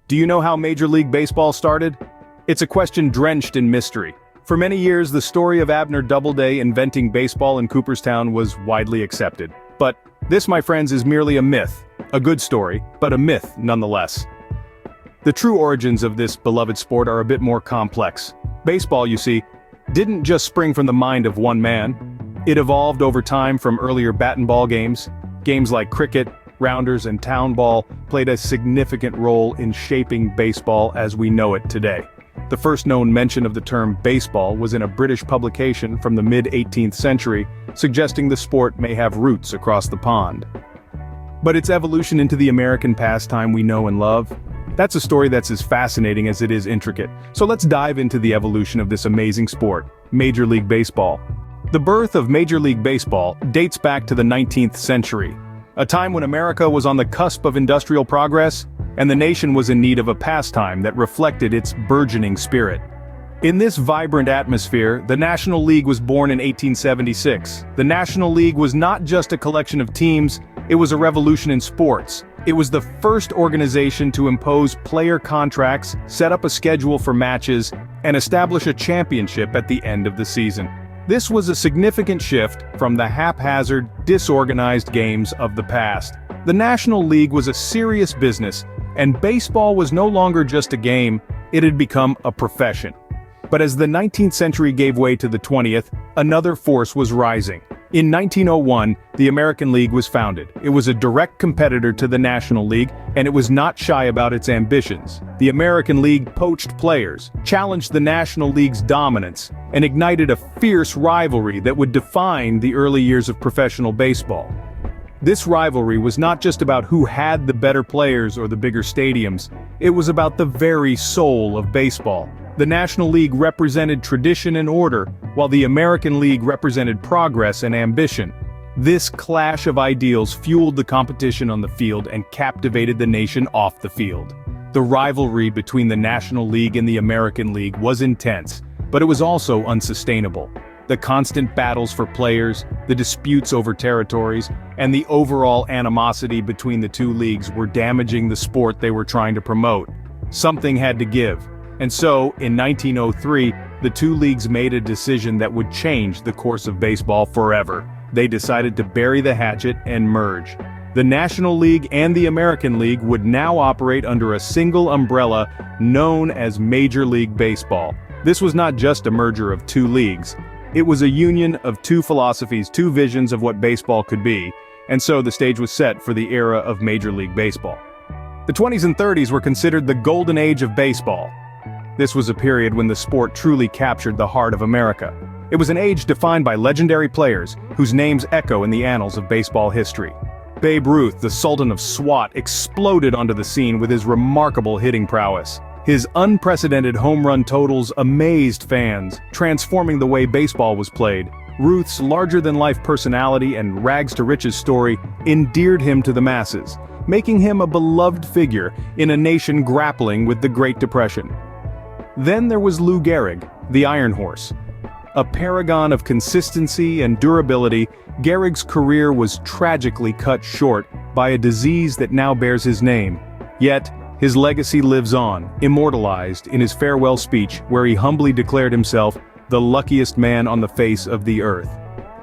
Do you know how Major League Baseball started? It's a question drenched in mystery. For many years, the story of Abner Doubleday inventing baseball in Cooperstown was widely accepted. But this, my friends, is merely a myth. A good story, but a myth nonetheless. The true origins of this beloved sport are a bit more complex. Baseball, you see, didn't just spring from the mind of one man. It evolved over time from earlier bat and ball games. Games like cricket, rounders, and town ball played a significant role in shaping baseball as we know it today. The first known mention of the term baseball was in a British publication from the mid-18th century, suggesting the sport may have roots across the pond. But its evolution into the American pastime we know and love, that's a story that's as fascinating as it is intricate. So let's dive into the evolution of this amazing sport, Major League Baseball. The birth of Major League Baseball dates back to the 19th century, a time when America was on the cusp of industrial progress, and the nation was in need of a pastime that reflected its burgeoning spirit. In this vibrant atmosphere, the National League was born in 1876. The National League was not just a collection of teams, it was a revolution in sports. It was the first organization to impose player contracts, set up a schedule for matches, and establish a championship at the end of the season. This was a significant shift from the haphazard, disorganized games of the past. The National League was a serious business, and baseball was no longer just a game, it had become a profession. But as the 19th century gave way to the 20th, another force was rising. In 1901, the American League was founded. It was a direct competitor to the National League, and it was not shy about its ambitions. The American League poached players, challenged the National League's dominance, and ignited a fierce rivalry that would define the early years of professional baseball. This rivalry was not just about who had the better players or the bigger stadiums, it was about the very soul of baseball. The National League represented tradition and order, while the American League represented progress and ambition. This clash of ideals fueled the competition on the field and captivated the nation off the field. The rivalry between the National League and the American League was intense, but it was also unsustainable. The constant battles for players, the disputes over territories, and the overall animosity between the two leagues were damaging the sport they were trying to promote. Something had to give. And so, in 1903, the two leagues made a decision that would change the course of baseball forever. They decided to bury the hatchet and merge. The National League and the American League would now operate under a single umbrella known as Major League Baseball. This was not just a merger of two leagues. It was a union of two philosophies, two visions of what baseball could be, and so the stage was set for the era of Major League Baseball. The 20s and 30s were considered the golden age of baseball. This was a period when the sport truly captured the heart of America. It was an age defined by legendary players, whose names echo in the annals of baseball history. Babe Ruth, the Sultan of SWAT, exploded onto the scene with his remarkable hitting prowess. His unprecedented home run totals amazed fans, transforming the way baseball was played. Ruth's larger-than-life personality and rags-to-riches story endeared him to the masses, making him a beloved figure in a nation grappling with the Great Depression. Then there was Lou Gehrig, the Iron Horse. A paragon of consistency and durability, Gehrig's career was tragically cut short by a disease that now bears his name. Yet, his legacy lives on, immortalized in his farewell speech where he humbly declared himself the luckiest man on the face of the earth.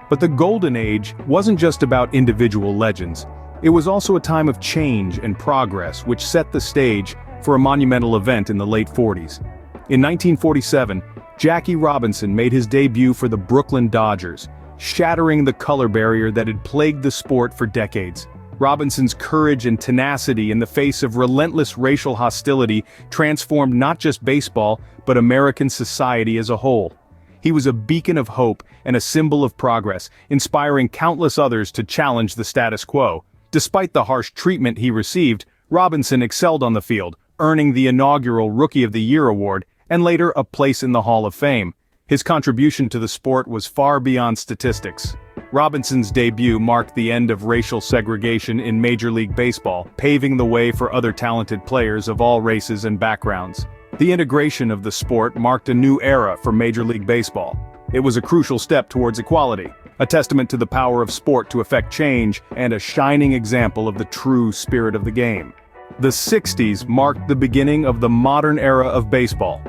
But the Golden Age wasn't just about individual legends. It was also a time of change and progress which set the stage for a monumental event in the late 40s. In 1947, Jackie Robinson made his debut for the Brooklyn Dodgers, shattering the color barrier that had plagued the sport for decades. Robinson's courage and tenacity in the face of relentless racial hostility transformed not just baseball, but American society as a whole. He was a beacon of hope and a symbol of progress, inspiring countless others to challenge the status quo. Despite the harsh treatment he received, Robinson excelled on the field, earning the inaugural Rookie of the Year award, and later a place in the Hall of Fame. His contribution to the sport was far beyond statistics. Robinson's debut marked the end of racial segregation in Major League Baseball, paving the way for other talented players of all races and backgrounds. The integration of the sport marked a new era for Major League Baseball. It was a crucial step towards equality, a testament to the power of sport to effect change, and a shining example of the true spirit of the game. The 60s marked the beginning of the modern era of baseball.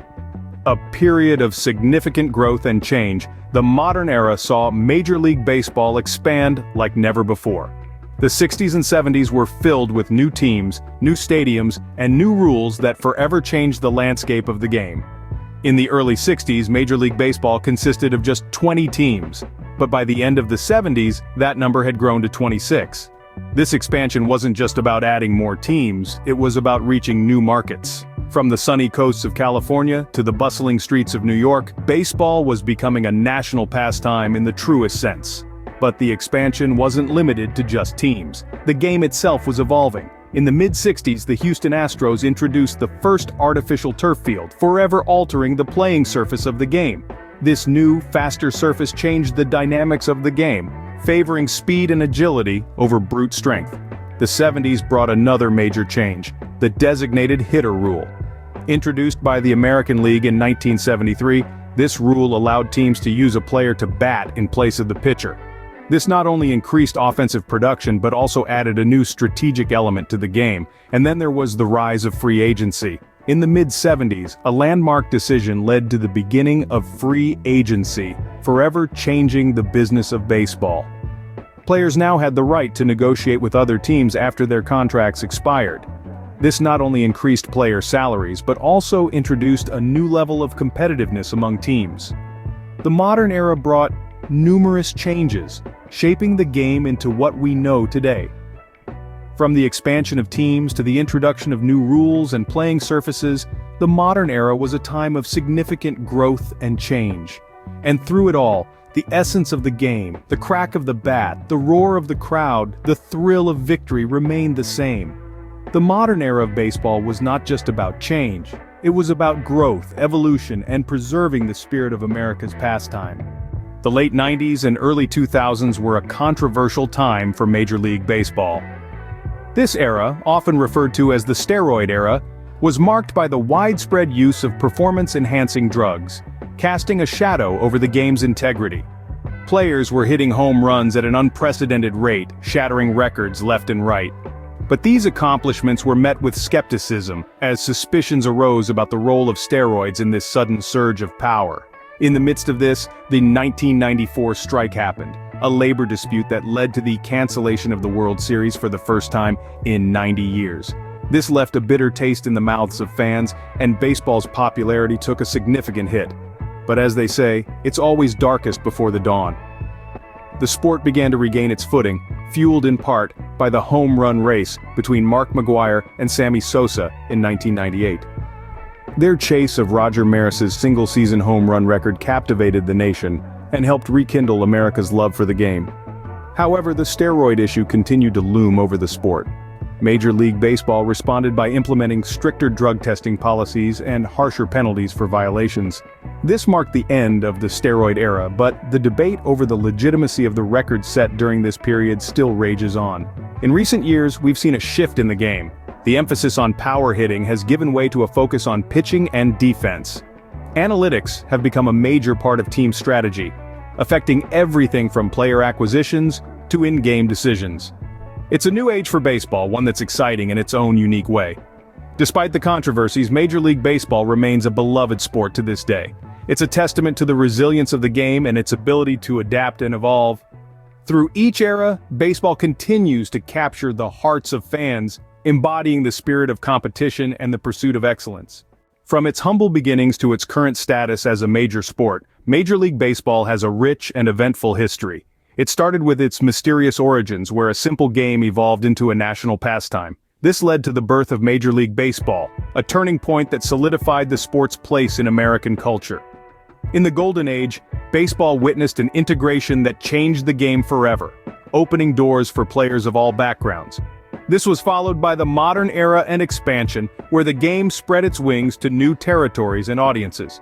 A period of significant growth and change, the modern era saw Major League Baseball expand like never before. The 60s and 70s were filled with new teams, new stadiums, and new rules that forever changed the landscape of the game. In the early 60s, Major League Baseball consisted of just 20 teams, but by the end of the 70s, that number had grown to 26. This expansion wasn't just about adding more teams, it was about reaching new markets. From the sunny coasts of California to the bustling streets of New York, baseball was becoming a national pastime in the truest sense. But the expansion wasn't limited to just teams. The game itself was evolving. In the mid-60s, the Houston Astros introduced the first artificial turf field, forever altering the playing surface of the game. This new, faster surface changed the dynamics of the game, favoring speed and agility over brute strength. The 70s brought another major change, the designated hitter rule. Introduced by the American League in 1973, this rule allowed teams to use a player to bat in place of the pitcher. This not only increased offensive production but also added a new strategic element to the game, and then there was the rise of free agency. In the mid-70s, a landmark decision led to the beginning of free agency, forever changing the business of baseball. Players now had the right to negotiate with other teams after their contracts expired. This not only increased player salaries but also introduced a new level of competitiveness among teams. The modern era brought numerous changes, shaping the game into what we know today. From the expansion of teams to the introduction of new rules and playing surfaces, the modern era was a time of significant growth and change. And through it all, the essence of the game, the crack of the bat, the roar of the crowd, the thrill of victory remained the same. The modern era of baseball was not just about change, it was about growth, evolution, and preserving the spirit of America's pastime. The late 90s and early 2000s were a controversial time for Major League Baseball. This era, often referred to as the steroid era, was marked by the widespread use of performance-enhancing drugs, casting a shadow over the game's integrity. Players were hitting home runs at an unprecedented rate, shattering records left and right. But these accomplishments were met with skepticism, as suspicions arose about the role of steroids in this sudden surge of power. In the midst of this, the 1994 strike happened, a labor dispute that led to the cancellation of the World Series for the first time in 90 years. This left a bitter taste in the mouths of fans, and baseball's popularity took a significant hit. But as they say, it's always darkest before the dawn. The sport began to regain its footing, fueled in part by the home run race between Mark McGwire and Sammy Sosa in 1998. Their chase of Roger Maris's single-season home run record captivated the nation and helped rekindle America's love for the game. However, the steroid issue continued to loom over the sport. Major League Baseball responded by implementing stricter drug testing policies and harsher penalties for violations. This marked the end of the steroid era, but the debate over the legitimacy of the records set during this period still rages on. In recent years, we've seen a shift in the game. The emphasis on power hitting has given way to a focus on pitching and defense. Analytics have become a major part of team strategy, affecting everything from player acquisitions to in-game decisions. It's a new age for baseball, one that's exciting in its own unique way. Despite the controversies, Major League Baseball remains a beloved sport to this day. It's a testament to the resilience of the game and its ability to adapt and evolve. Through each era, baseball continues to capture the hearts of fans, embodying the spirit of competition and the pursuit of excellence. From its humble beginnings to its current status as a major sport, Major League Baseball has a rich and eventful history. It started with its mysterious origins, where a simple game evolved into a national pastime. This led to the birth of Major League Baseball, a turning point that solidified the sport's place in American culture. In the Golden Age, baseball witnessed an integration that changed the game forever, opening doors for players of all backgrounds. This was followed by the modern era and expansion, where the game spread its wings to new territories and audiences.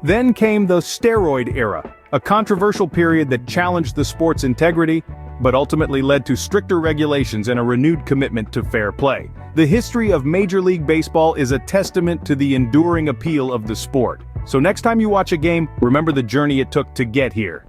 Then came the steroid era, a controversial period that challenged the sport's integrity, but ultimately led to stricter regulations and a renewed commitment to fair play. The history of Major League Baseball is a testament to the enduring appeal of the sport. So next time you watch a game, remember the journey it took to get here.